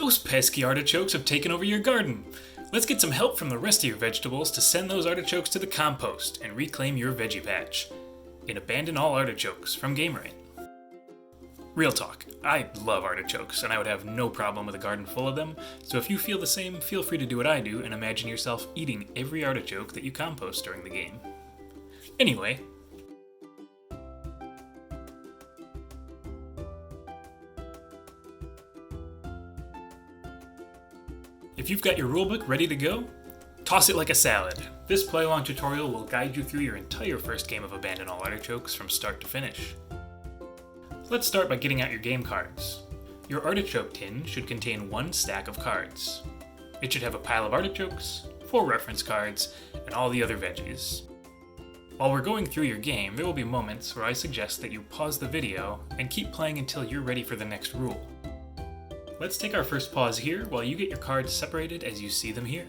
Those pesky artichokes have taken over your garden. Let's get some help from the rest of your vegetables to send those artichokes to the compost and reclaim your veggie patch. In Abandon All Artichokes from Gamewright. Real talk, I love artichokes, and I would have no problem with a garden full of them, so if you feel the same, feel free to do what I do and imagine yourself eating every artichoke that you compost during the game. Anyway, if you've got your rulebook ready to go, toss it like a salad. This play-along tutorial will guide you through your entire first game of Abandon All Artichokes from start to finish. Let's start by getting out your game cards. Your artichoke tin should contain 1 stack of cards. It should have a pile of artichokes, 4 reference cards, and all the other veggies. While we're going through your game, there will be moments where I suggest that you pause the video and keep playing until you're ready for the next rule. Let's take our first pause here while you get your cards separated as you see them here.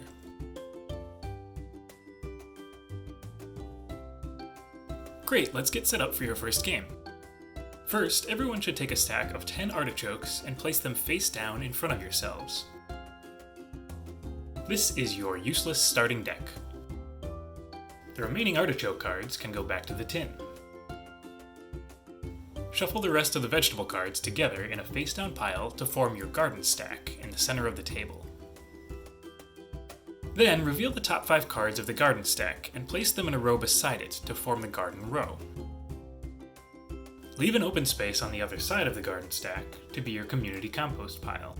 Great, let's get set up for your first game. First, everyone should take a stack of 10 artichokes and place them face down in front of yourselves. This is your useless starting deck. The remaining artichoke cards can go back to the tin. Shuffle the rest of the vegetable cards together in a face-down pile to form your garden stack in the center of the table. Then, reveal the top 5 cards of the garden stack and place them in a row beside it to form the garden row. Leave an open space on the other side of the garden stack to be your community compost pile.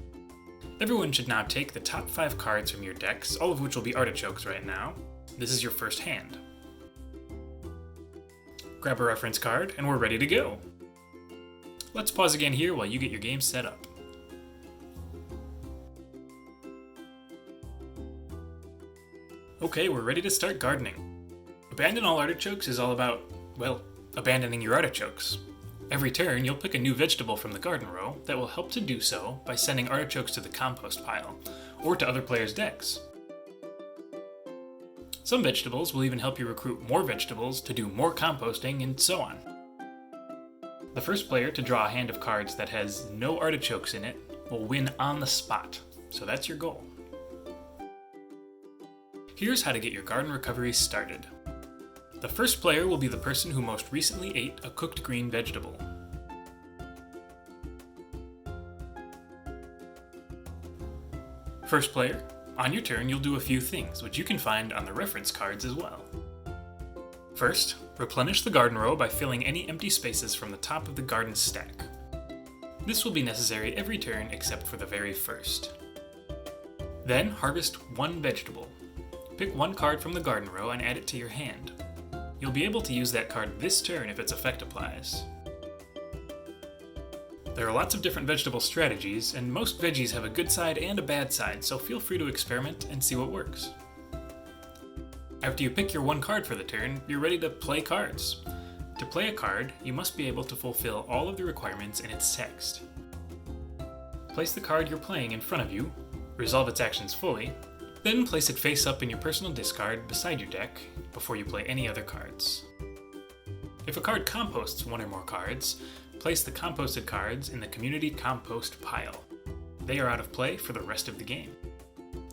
Everyone should now take the top 5 cards from your decks, all of which will be artichokes right now. This is your first hand. Grab a reference card, and we're ready to go. Let's pause again here while you get your game set up. Okay, we're ready to start gardening. Abandon All Artichokes is all about, well, abandoning your artichokes. Every turn, you'll pick a new vegetable from the garden row that will help to do so by sending artichokes to the compost pile, or to other players' decks. Some vegetables will even help you recruit more vegetables to do more composting, and so on. The first player to draw a hand of cards that has no artichokes in it will win on the spot, so that's your goal. Here's how to get your garden recovery started. The first player will be the person who most recently ate a cooked green vegetable. First player, on your turn you'll do a few things, which you can find on the reference cards as well. First, replenish the garden row by filling any empty spaces from the top of the garden stack. This will be necessary every turn except for the very first. Then, harvest 1 vegetable. Pick 1 card from the garden row and add it to your hand. You'll be able to use that card this turn if its effect applies. There are lots of different vegetable strategies, and most veggies have a good side and a bad side, so feel free to experiment and see what works. After you pick your 1 card for the turn, you're ready to play cards. To play a card, you must be able to fulfill all of the requirements in its text. Place the card you're playing in front of you, resolve its actions fully, then place it face up in your personal discard beside your deck before you play any other cards. If a card composts 1 or more cards, place the composted cards in the community compost pile. They are out of play for the rest of the game.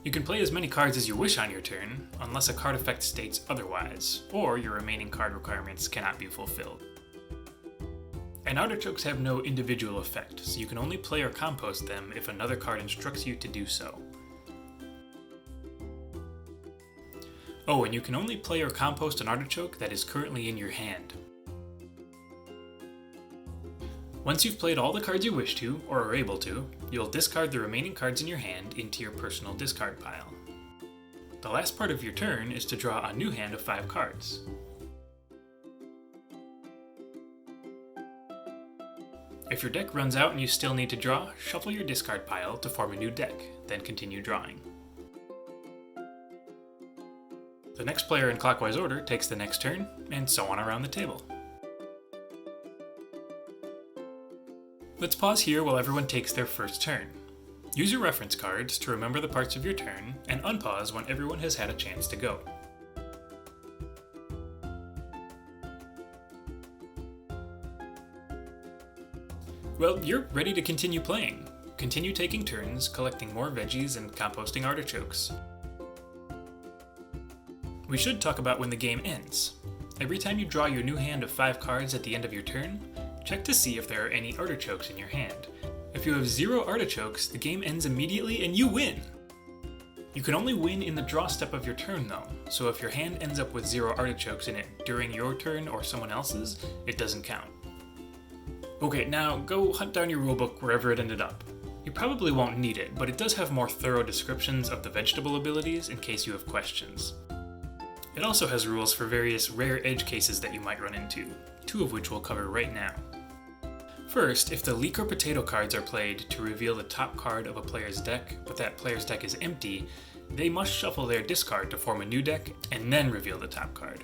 You can play as many cards as you wish on your turn, unless a card effect states otherwise, or your remaining card requirements cannot be fulfilled. And artichokes have no individual effect, so you can only play or compost them if another card instructs you to do so. Oh, and you can only play or compost an artichoke that is currently in your hand. Once you've played all the cards you wish to, or are able to, you'll discard the remaining cards in your hand into your personal discard pile. The last part of your turn is to draw a new hand of 5 cards. If your deck runs out and you still need to draw, shuffle your discard pile to form a new deck, then continue drawing. The next player in clockwise order takes the next turn, and so on around the table. Let's pause here while everyone takes their first turn. Use your reference cards to remember the parts of your turn, and unpause when everyone has had a chance to go. Well, you're ready to continue playing. Continue taking turns, collecting more veggies and composting artichokes. We should talk about when the game ends. Every time you draw your new hand of 5 cards at the end of your turn, check to see if there are any artichokes in your hand. If you have 0 artichokes, the game ends immediately and you win! You can only win in the draw step of your turn though, so if your hand ends up with 0 artichokes in it during your turn or someone else's, it doesn't count. Okay, now go hunt down your rulebook wherever it ended up. You probably won't need it, but it does have more thorough descriptions of the vegetable abilities in case you have questions. It also has rules for various rare edge cases that you might run into, 2 of which we'll cover right now. First, if the leek or potato cards are played to reveal the top card of a player's deck, but that player's deck is empty, they must shuffle their discard to form a new deck and then reveal the top card.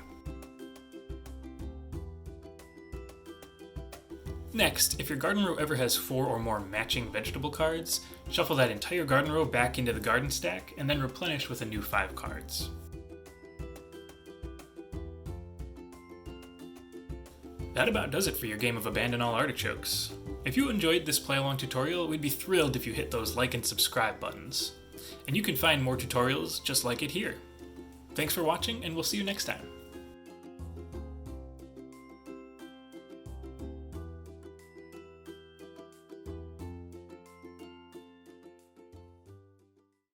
Next, if your garden row ever has 4 or more matching vegetable cards, shuffle that entire garden row back into the garden stack and then replenish with a new 5 cards. That about does it for your game of Abandon All Artichokes. If you enjoyed this play-along tutorial, we'd be thrilled if you hit those like and subscribe buttons. And you can find more tutorials just like it here. Thanks for watching, and we'll see you next time.